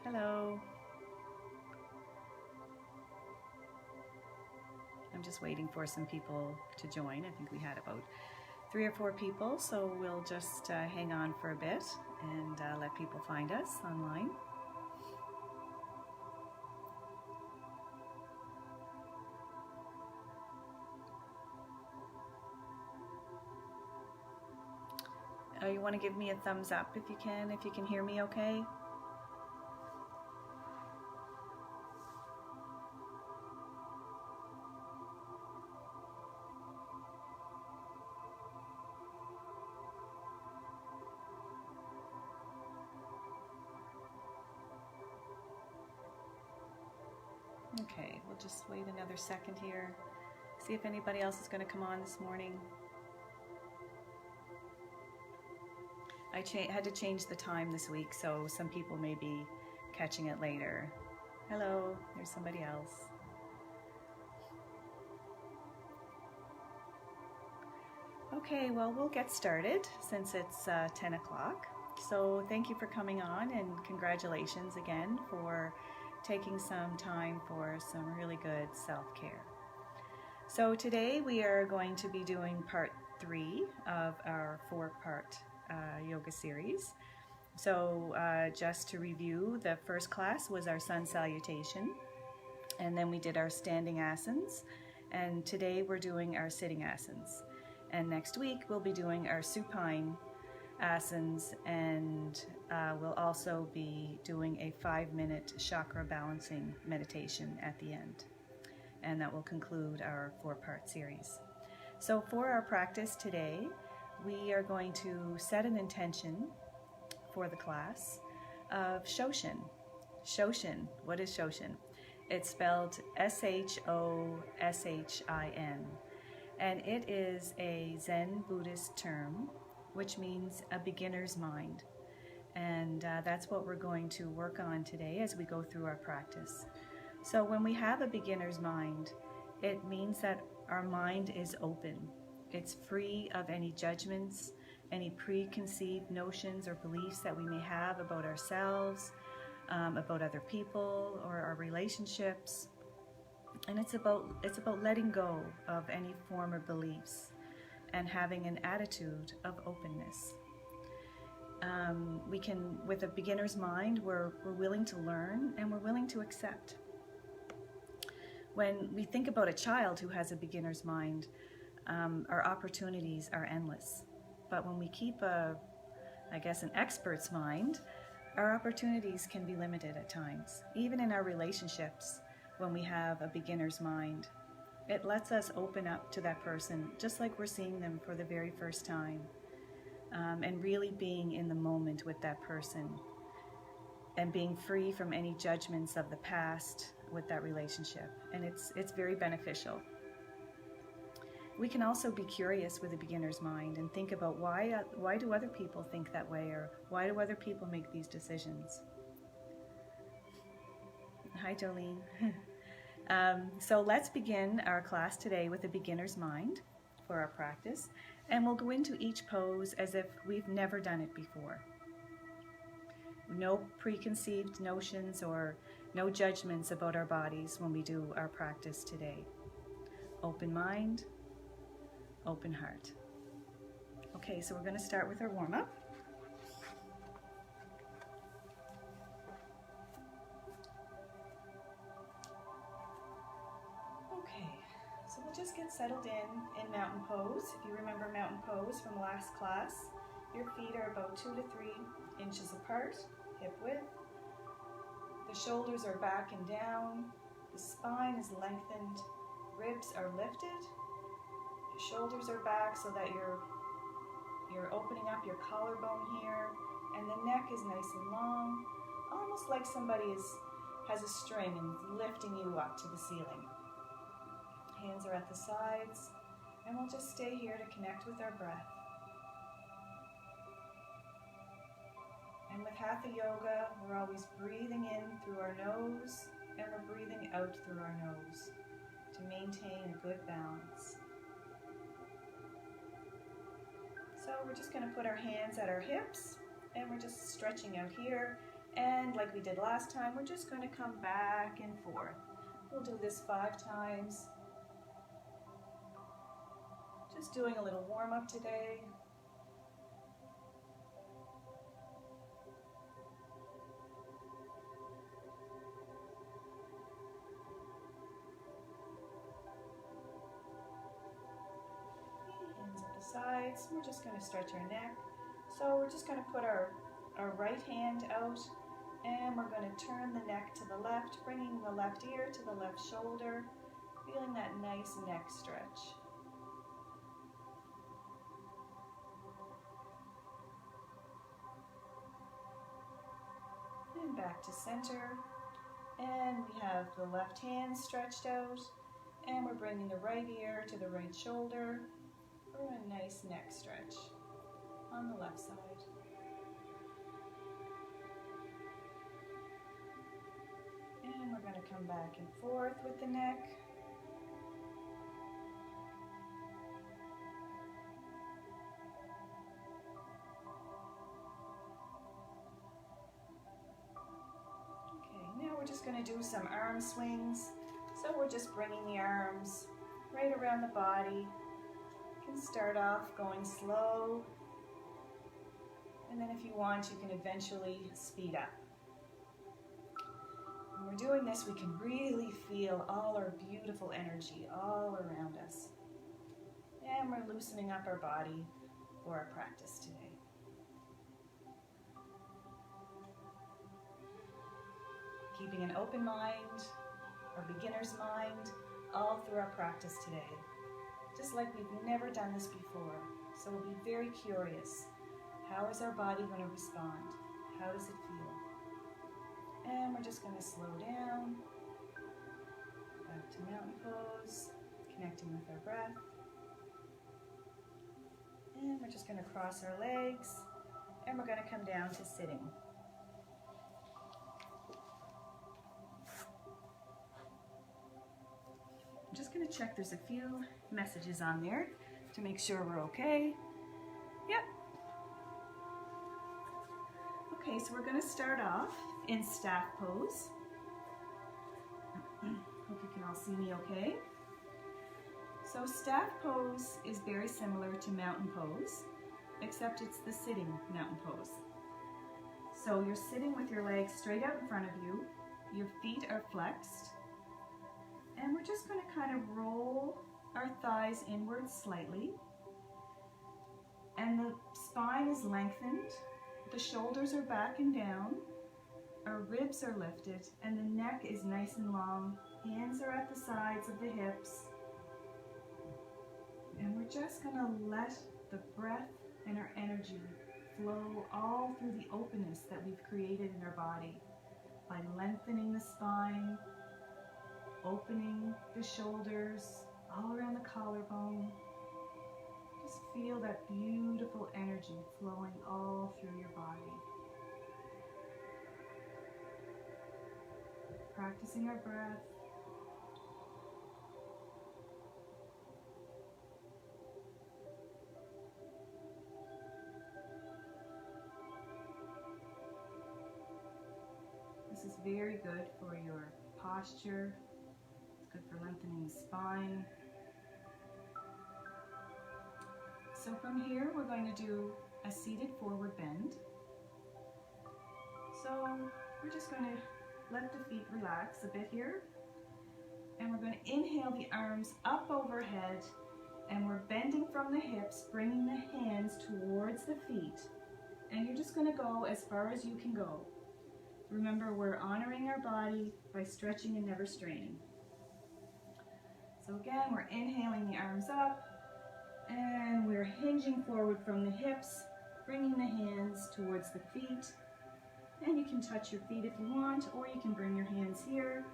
Hello. I'm just waiting for some people to join. I think we had about 3 or 4 people, so we'll just hang on for a bit and let people find us online. You want to give me a thumbs up if you can hear me okay? Okay, we'll just wait another second here. See if anybody else is going to come on this morning. I had to change the time this week, so some people may be catching it later. Hello, there's somebody else. Okay, well, we'll get started since it's 10 o'clock. So thank you for coming on, and congratulations again for taking some time for some really good self-care. So today we are going to be doing part 3 of our 4-part yoga series. So just to review, the first class was our sun salutation, and then we did our standing asanas, and today we're doing our sitting asanas. And next week we'll be doing our supine asanas, and we'll also be doing a 5-minute chakra balancing meditation at the end. And that will conclude our 4-part series. So for our practice today, we are going to set an intention for the class of Shoshin. Shoshin, what is Shoshin? It's spelled S-H-O-S-H-I-N. And it is a Zen Buddhist term, which means a beginner's mind. And that's what we're going to work on today as we go through our practice. So when we have a beginner's mind, it means that our mind is open. It's free of any judgments, any preconceived notions or beliefs that we may have about ourselves, about other people, or our relationships. And it's about letting go of any former beliefs and having an attitude of openness. With a beginner's mind, we're willing to learn and we're willing to accept. When we think about a child who has a beginner's mind, our opportunities are endless. But when we keep an expert's mind, our opportunities can be limited at times. Even in our relationships, when we have a beginner's mind, it lets us open up to that person just like we're seeing them for the very first time, and really being in the moment with that person and being free from any judgments of the past with that relationship. And it's very beneficial. We can also be curious with a beginner's mind and think about why do other people think that way, or why do other people make these decisions? Hi, Jolene. So let's begin our class today with a beginner's mind for our practice, and we'll go into each pose as if we've never done it before. No preconceived notions or no judgments about our bodies when we do our practice today. Open mind, open heart. Okay, so we're going to start with our warm-up. Okay, so we'll just get settled in mountain pose. If you remember mountain pose from last class, your feet are about 2 to 3 inches apart, hip width. The shoulders are back and down. The spine is lengthened. Ribs are lifted. Your shoulders are back so that you're opening up your collarbone here, and the neck is nice and long, almost like somebody has a string and lifting you up to the ceiling. Hands are at the sides, and we'll just stay here to connect with our breath. And with Hatha Yoga, we're always breathing in through our nose, and we're breathing out through our nose to maintain a good balance. So we're just going to put our hands at our hips, and we're just stretching out here And like we did last time, we're just going to come back and forth. We'll do this 5 times. Just doing a little warm-up today. Hands at the sides. We're just going to stretch our neck. So we're just going to put our right hand out, and we're going to turn the neck to the left, bringing the left ear to the left shoulder, feeling that nice neck stretch. And back to center. And we have the left hand stretched out, and we're bringing the right ear to the right shoulder for a nice neck stretch on the left side. And we're going to come back and forth with the neck. Okay, now we're just going to do some arm swings. So we're just bringing the arms right around the body. You can start off going slow, and then if you want, you can eventually speed up. When we're doing this, we can really feel all our beautiful energy all around us. And we're loosening up our body for our practice today. Keeping an open mind, our beginner's mind, all through our practice today. Just like we've never done this before. So we'll be very curious. How is our body going to respond? How does it feel? And we're just going to slow down, back to mountain pose, connecting with our breath. And we're just going to cross our legs, and we're going to come down to sitting. I'm just going to check there's a few messages on there to make sure we're okay. Yep. Okay, so we're going to start off in staff pose. Hope you can all see me okay. So staff pose is very similar to mountain pose, except it's the sitting mountain pose. So you're sitting with your legs straight out in front of you, your feet are flexed, and we're just going to kind of roll our thighs inwards slightly, and the spine is lengthened, the shoulders are back and down, our ribs are lifted, and the neck is nice and long. Hands are at the sides of the hips. And we're just going to let the breath and our energy flow all through the openness that we've created in our body by lengthening the spine, opening the shoulders, all around the collarbone. Just feel that beautiful energy flowing all through your body. Practicing our breath. This is very good for your posture. It's good for lengthening the spine. So from here, we're going to do a seated forward bend. So we're just going to let the feet relax a bit here. And we're going to inhale the arms up overhead, and we're bending from the hips, bringing the hands towards the feet. And you're just going to go as far as you can go. Remember, we're honoring our body by stretching and never straining. So again, we're inhaling the arms up, and we're hinging forward from the hips, bringing the hands towards the feet. And you can touch your feet if you want, or you can bring your hands here,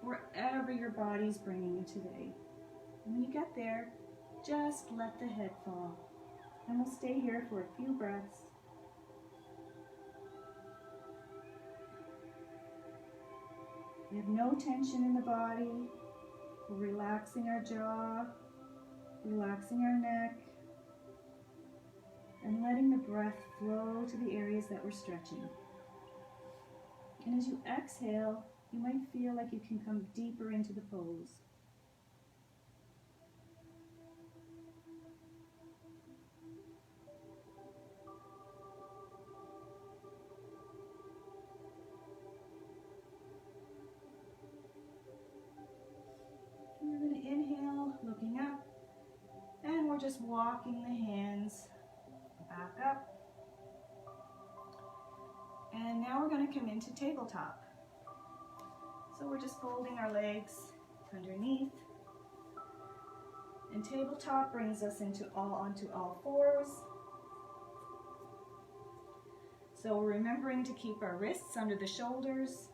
wherever your body's bringing you today. And when you get there, just let the head fall. And we'll stay here for a few breaths. We have no tension in the body. We're relaxing our jaw, relaxing our neck, and letting the breath flow to the areas that we're stretching. And as you exhale, you might feel like you can come deeper into the pose. And we're going to inhale, looking up, and we're just walking the hands back up. And now we're going to come into tabletop. So we're just folding our legs underneath. And tabletop brings us onto all fours. So we're remembering to keep our wrists under the shoulders,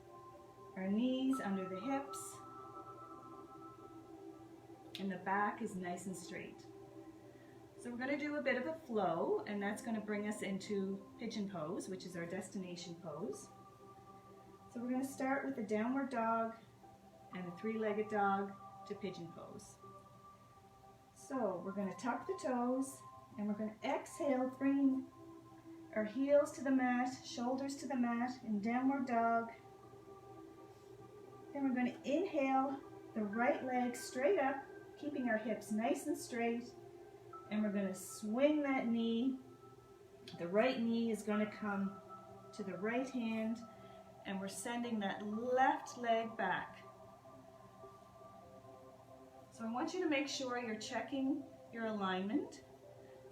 our knees under the hips, and the back is nice and straight. So we're going to do a bit of a flow, and that's going to bring us into pigeon pose, which is our destination pose. So we're going to start with the downward dog and the three-legged dog to pigeon pose. So we're going to tuck the toes, and we're going to exhale, bringing our heels to the mat, shoulders to the mat in downward dog. Then we're going to inhale the right leg straight up, keeping our hips nice and straight. And we're going to swing that knee. The right knee is going to come to the right hand, and we're sending that left leg back. So I want you to make sure you're checking your alignment.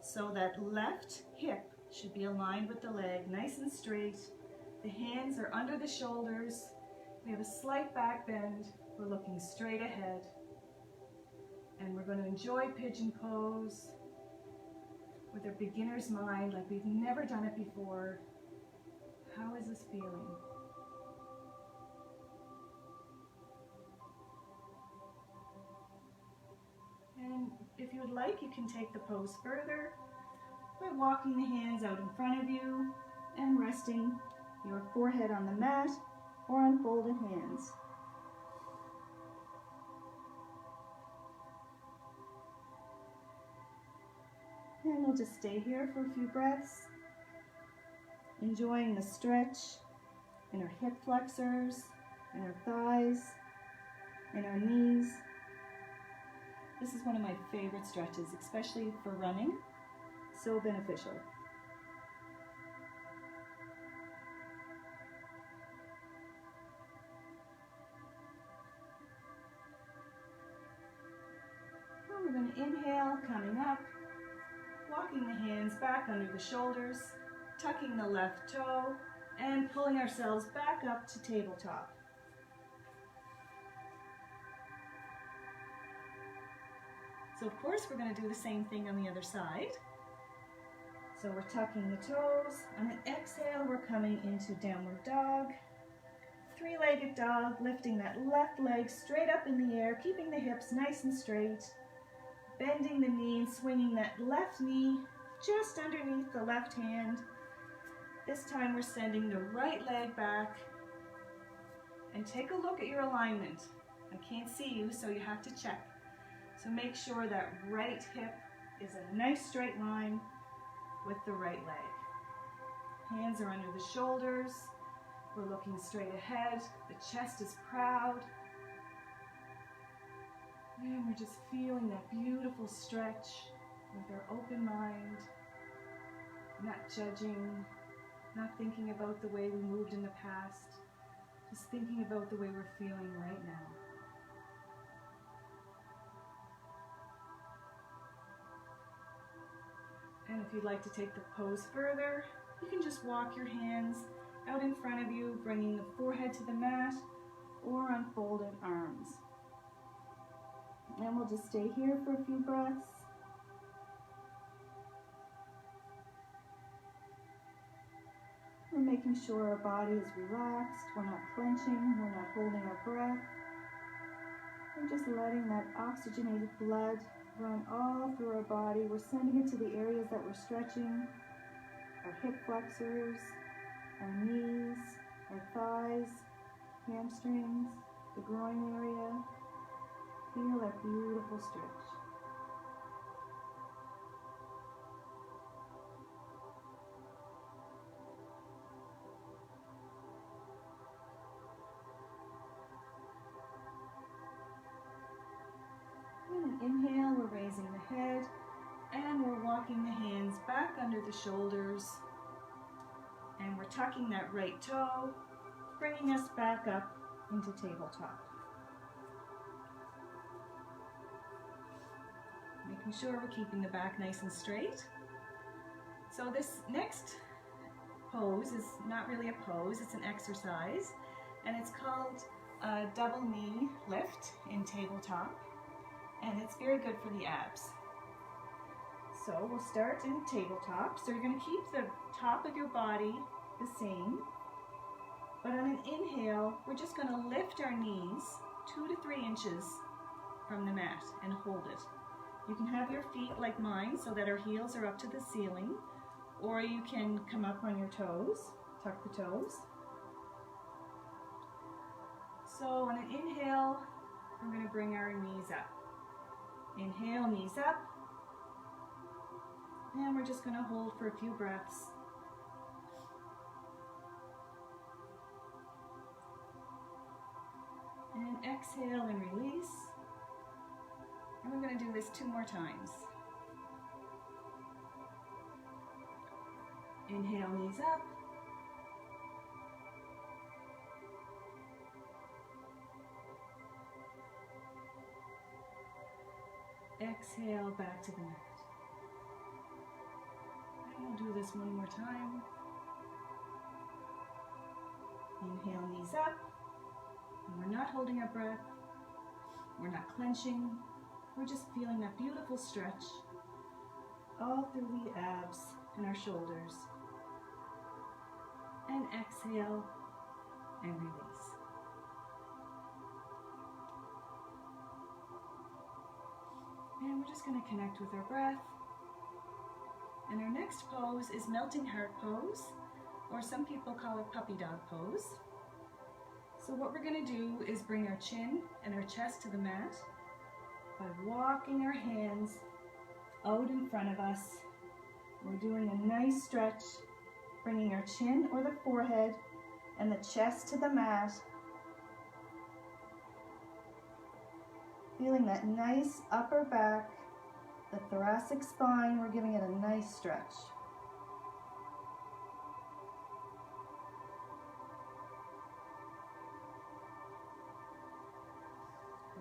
So that left hip should be aligned with the leg, nice and straight. The hands are under the shoulders. We have a slight back bend. We're looking straight ahead. And we're going to enjoy pigeon pose with our beginner's mind, like we've never done it before. How is this feeling? And if you would like, you can take the pose further by walking the hands out in front of you and resting your forehead on the mat or on folded hands. And we'll just stay here for a few breaths, enjoying the stretch in our hip flexors, in our thighs, in our knees. This is one of my favorite stretches, especially for running. So beneficial. And we're going to inhale, coming up. Walking the hands back under the shoulders, tucking the left toe, and pulling ourselves back up to tabletop. So of course we're going to do the same thing on the other side. So we're tucking the toes. On an exhale, we're coming into downward dog. Three-legged dog, lifting that left leg straight up in the air, keeping the hips nice and straight. Bending the knee and swinging that left knee just underneath the left hand. This time we're sending the right leg back. And take a look at your alignment. I can't see you, so you have to check. So make sure that right hip is a nice straight line with the right leg. Hands are under the shoulders. We're looking straight ahead. The chest is proud. And we're just feeling that beautiful stretch with our open mind, not judging, not thinking about the way we moved in the past, just thinking about the way we're feeling right now. And if you'd like to take the pose further, you can just walk your hands out in front of you, bringing the forehead to the mat or on folded arms. And we'll just stay here for a few breaths. We're making sure our body is relaxed, we're not clenching, we're not holding our breath. We're just letting that oxygenated blood run all through our body. We're sending it to the areas that we're stretching, our hip flexors, our knees, our thighs, hamstrings, the groin area. Feel that beautiful stretch. stabilizing the head, and we're walking the hands back under the shoulders, and we're tucking that right toe, bringing us back up into tabletop. Making sure we're keeping the back nice and straight. So this next pose is not really a pose, it's an exercise, and it's called a double knee lift in tabletop, and it's very good for the abs. So we'll start in tabletop. So you're going to keep the top of your body the same, but on an inhale, we're just going to lift our knees 2 to 3 inches from the mat and hold it. You can have your feet like mine so that our heels are up to the ceiling, or you can come up on your toes, tuck the toes. So on an inhale, we're going to bring our knees up. Inhale, knees up. And we're just going to hold for a few breaths. And exhale and release. And we're going to do this 2 more times. Inhale, knees up. Exhale, back to the mat. And we'll do this 1 more time. Inhale, knees up. And we're not holding our breath. We're not clenching. We're just feeling that beautiful stretch all through the abs and our shoulders. And exhale and release. And we're just going to connect with our breath. And our next pose is melting heart pose, or some people call it puppy dog pose. So what we're going to do is bring our chin and our chest to the mat by walking our hands out in front of us. We're doing a nice stretch, bringing our chin or the forehead and the chest to the mat. Feeling that nice upper back, the thoracic spine, we're giving it a nice stretch.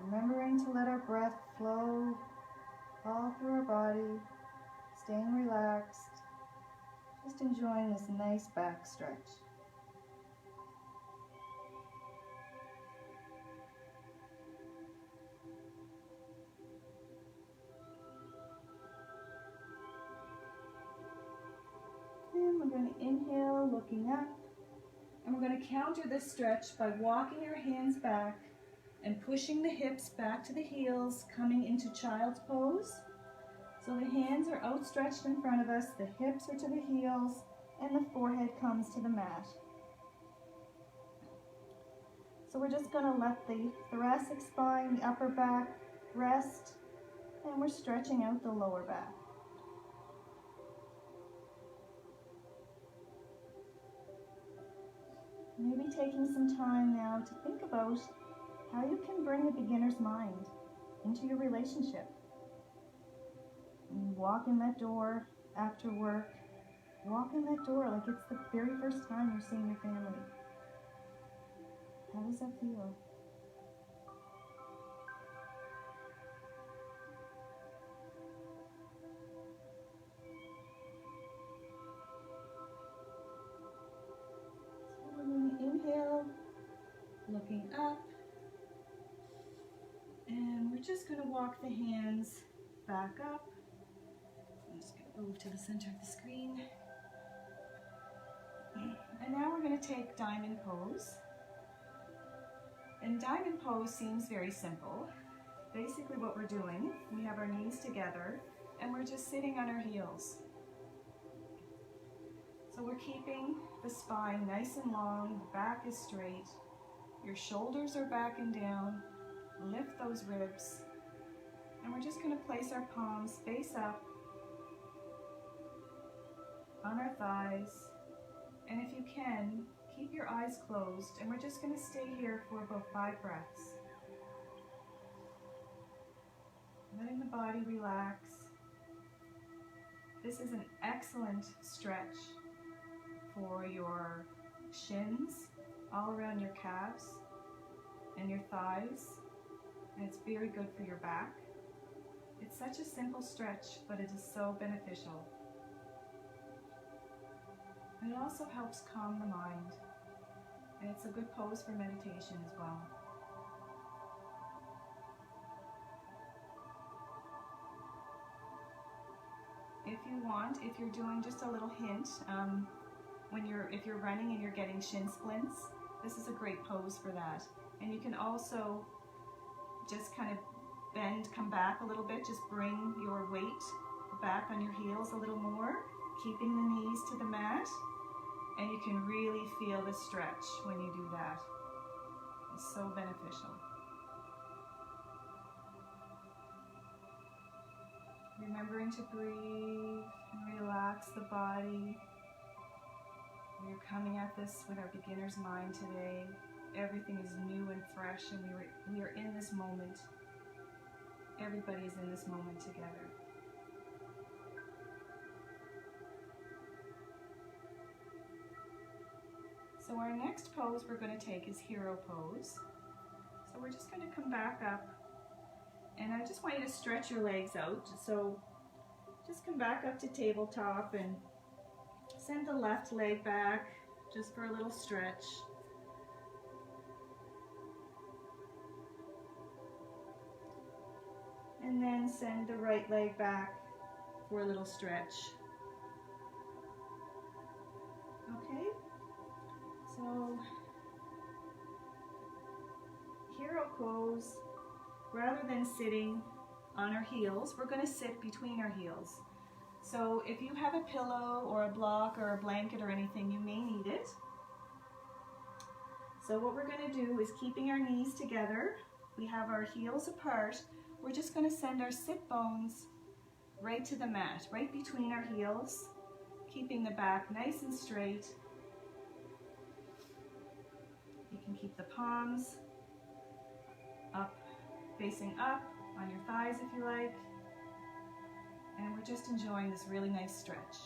Remembering to let our breath flow all through our body, staying relaxed, just enjoying this nice back stretch. And we're going to inhale, looking up, and we're going to counter this stretch by walking our hands back and pushing the hips back to the heels, coming into child's pose. So the hands are outstretched in front of us, the hips are to the heels, and the forehead comes to the mat. So we're just going to let the thoracic spine, the upper back rest, and we're stretching out the lower back. Maybe taking some time now to think about how you can bring a beginner's mind into your relationship. You walk in that door after work, walk in that door like it's the very first time you're seeing your family. How does that feel? So we're going to inhale, looking up, and we're just going to walk the hands back up. I'm just going to move to the center of the screen. And now we're going to take diamond pose. And diamond pose seems very simple. Basically what we're doing, we have our knees together and we're just sitting on our heels. So we're keeping the spine nice and long, the back is straight, your shoulders are back and down, lift those ribs, and we're just going to place our palms face up on our thighs, and if you can, keep your eyes closed, and we're just going to stay here for about 5 breaths. letting the body relax. This is an excellent stretch for your shins, all around your calves and your thighs, and it's very good for your back. It's such a simple stretch, but it is so beneficial. And it also helps calm the mind, and it's a good pose for meditation as well. If you want, if you're doing just a little hint, if you're running and you're getting shin splints, this is a great pose for that. And you can also just kind of bend, come back a little bit, just bring your weight back on your heels a little more, keeping the knees to the mat, and you can really feel the stretch when you do that. It's so beneficial. Remembering to breathe and relax the body. We're coming at this with our beginner's mind today. Everything is new and fresh, and we are in this moment. Everybody is in this moment together. So our next pose we're going to take is hero pose. So we're just going to come back up, and I just want you to stretch your legs out. So just come back up to tabletop and send the left leg back just for a little stretch. And then send the right leg back for a little stretch. Okay? So, hero pose, rather than sitting on our heels, we're going to sit between our heels. So if you have a pillow or a block or a blanket or anything, you may need it. So what we're going to do is, keeping our knees together, we have our heels apart, we're just going to send our sit bones right to the mat, right between our heels, keeping the back nice and straight. You can keep the palms up, facing up on your thighs if you like. And we're just enjoying this really nice stretch.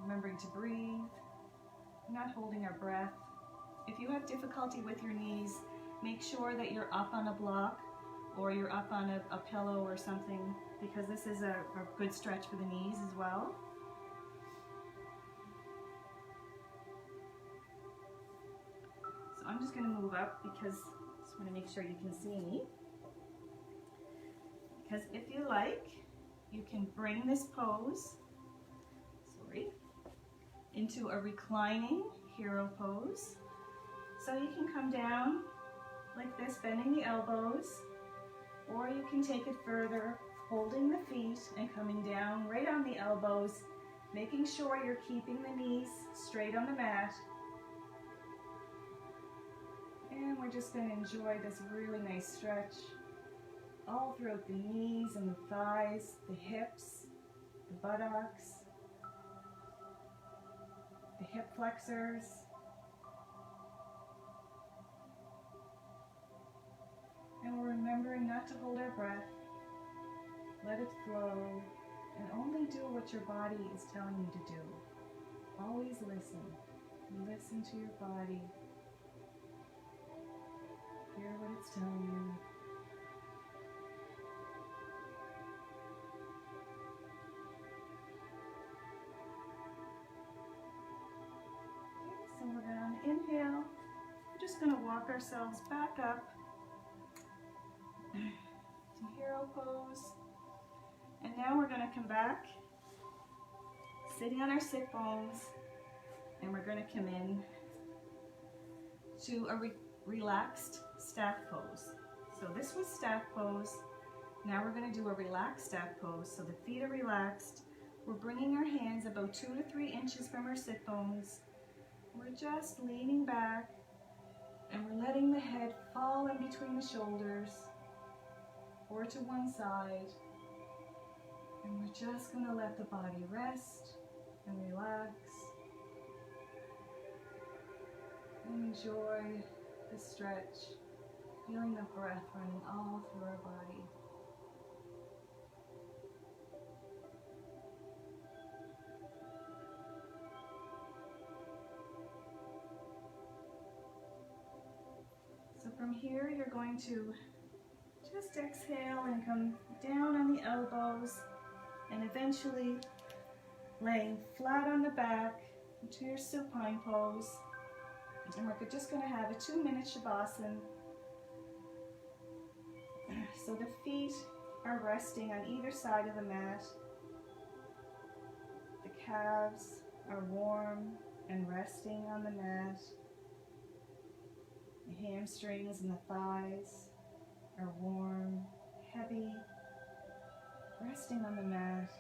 Remembering to breathe, not holding our breath. If you have difficulty with your knees, make sure that you're up on a block or you're up on a pillow or something, because this is a good stretch for the knees as well. So I'm just going to move up because I just want to make sure you can see me. Because if you like, you can bring this pose, into a reclining hero pose. So you can come down like this, bending the elbows, or you can take it further, holding the feet and coming down right on the elbows, making sure you're keeping the knees straight on the mat. And we're just going to enjoy this really nice stretch all throughout the knees and the thighs, the hips, the buttocks, the hip flexors. And we're remembering not to hold our breath. Let it flow, and only do what your body is telling you to do. Always listen. Listen to your body. Hear what it's telling you. So we're going to inhale. We're just going to walk ourselves back up to hero pose. And now we're going to come back, sitting on our sit bones, and we're going to come in to a relaxed staff pose. So this was staff pose. Now we're going to do a relaxed staff pose. So the feet are relaxed. We're bringing our hands about 2 to 3 inches from our sit bones. We're just leaning back, and we're letting the head fall in between the shoulders or to one side. And we're just going to let the body rest and relax and enjoy the stretch, feeling the breath running all through our body. From here, you're going to just exhale and come down on the elbows and eventually laying flat on the back into your supine pose. And we're just going to have a 2-minute Shavasana. So the feet are resting on either side of the mat. The calves are warm and resting on the mat. The hamstrings and the thighs are warm, heavy, resting on the mat.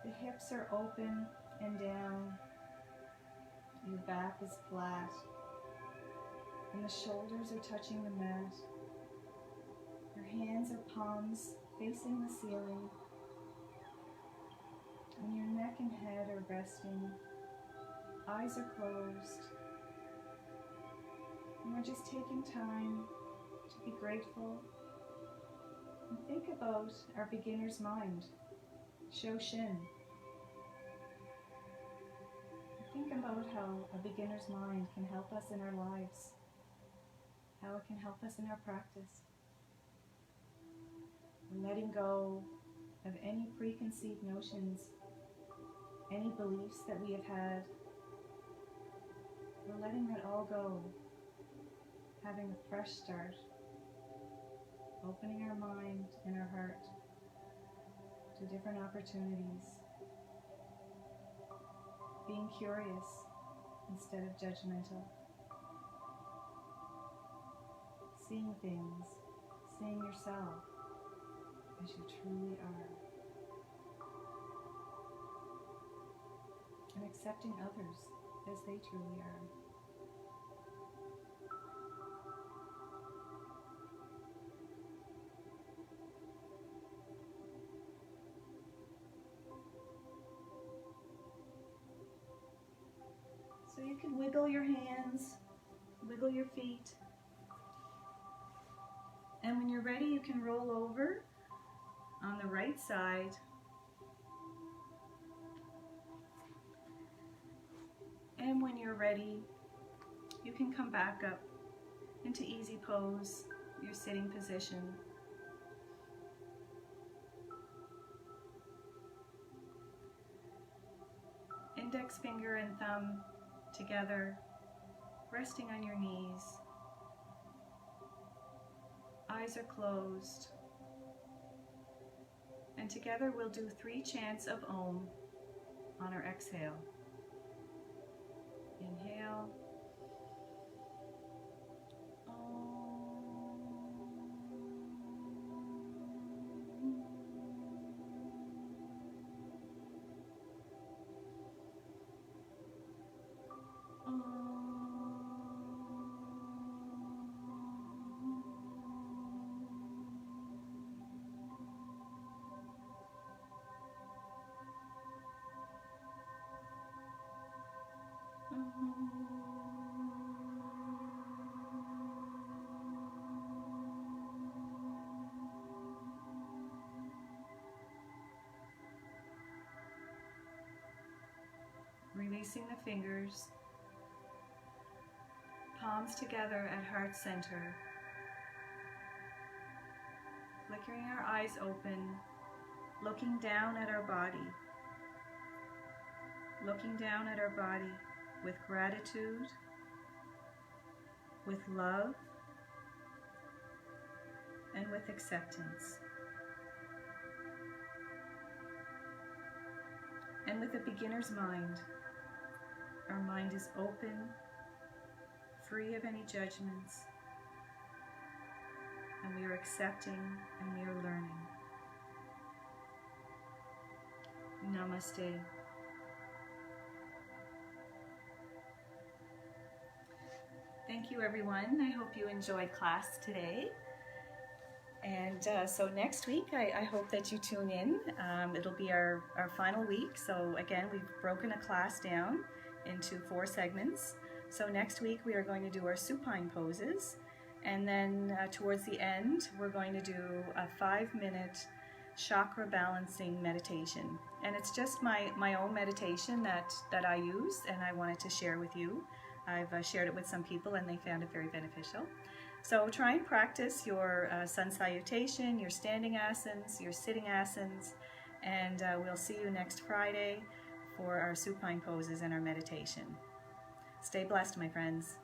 The hips are open and down. Your back is flat. And the shoulders are touching the mat. Your hands are palms facing the ceiling. And your neck and head are resting. Eyes are closed. And we're just taking time to be grateful and think about our beginner's mind, Shoshin. Think about how a beginner's mind can help us in our lives, how it can help us in our practice. We're letting go of any preconceived notions, any beliefs that we have had. We're letting that all go, having a fresh start, opening our mind and our heart to different opportunities, being curious instead of judgmental, seeing things, seeing yourself as you truly are, and accepting others as they truly are. So you can wiggle your hands, wiggle your feet, and when you're ready, you can roll over on the right side. And when you're ready, you can come back up into easy pose, your sitting position. Index finger and thumb together, resting on your knees. Eyes are closed. And together we'll do 3 chants of Om on our exhale. Inhale. Releasing the fingers, palms together at heart center. Flickering our eyes open, looking down at our body. Looking down at our body with gratitude, with love, and with acceptance. And with a beginner's mind, our mind is open, free of any judgments, and we are accepting and we are learning. Namaste. Thank you, everyone. I hope you enjoyed class today. And so next week, I hope that you tune in. It'll be our final week. So again, we've broken a class down into 4 segments. So next week, we are going to do our supine poses. And then towards the end, we're going to do a 5-minute chakra balancing meditation. And it's just my own meditation that I use and I wanted to share with you. I've shared it with some people and they found it very beneficial. So try and practice your sun salutation, your standing asanas, your sitting asanas, and we'll see you next Friday for our supine poses and our meditation. Stay blessed, my friends.